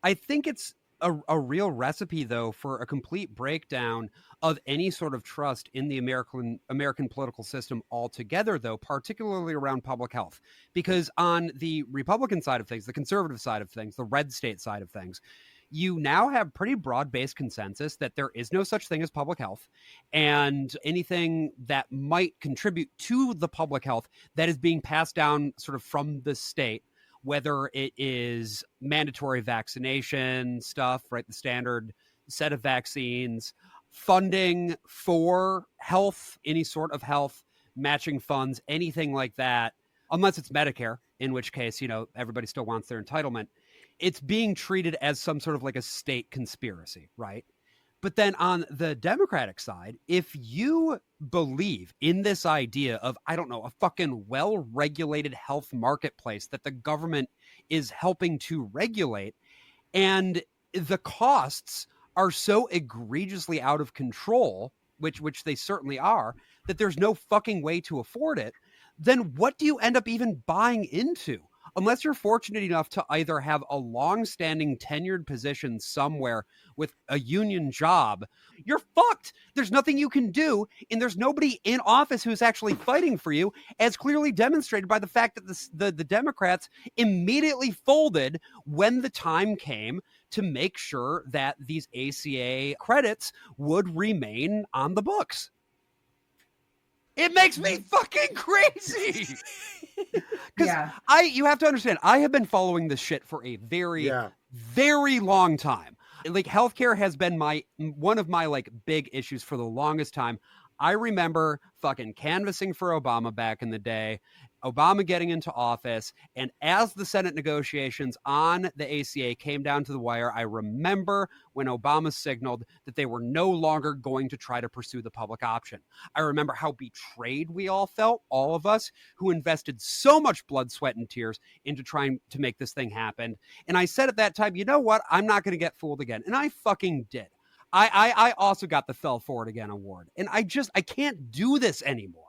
I think it's a real recipe, though, for a complete breakdown of any sort of trust in the American political system altogether, though, particularly around public health. Because on the Republican side of things, the conservative side of things, the red state side of things, you now have pretty broad-based consensus that there is no such thing as public health, and anything that might contribute to the public health that is being passed down sort of from the state, whether it is mandatory vaccination stuff, right? The standard set of vaccines, funding for health, any sort of health, matching funds, anything like that, unless it's Medicare, in which case, everybody still wants their entitlement. It's being treated as some sort of like a state conspiracy, right? But then on the Democratic side, if you believe in this idea of, I don't know, a fucking well-regulated health marketplace that the government is helping to regulate, and the costs are so egregiously out of control, which they certainly are, that there's no fucking way to afford it, then what do you end up even buying into? Unless you're fortunate enough to either have a long-standing tenured position somewhere with a union job, you're fucked. There's nothing you can do, and there's nobody in office who's actually fighting for you, as clearly demonstrated by the fact that the Democrats immediately folded when the time came to make sure that these ACA credits would remain on the books. It makes me fucking crazy. Because you have to understand, I have been following this shit for a very, very long time. Like, healthcare has been one of my like big issues for the longest time. I remember fucking canvassing for Obama back in the day, Obama getting into office, and as the Senate negotiations on the ACA came down to the wire, I remember when Obama signaled that they were no longer going to try to pursue the public option. I remember how betrayed we all felt, all of us who invested so much blood, sweat, and tears into trying to make this thing happen. And I said at that time, you know what? I'm not going to get fooled again. And I fucking did. I also got the Fell For It Again award. And I can't do this anymore.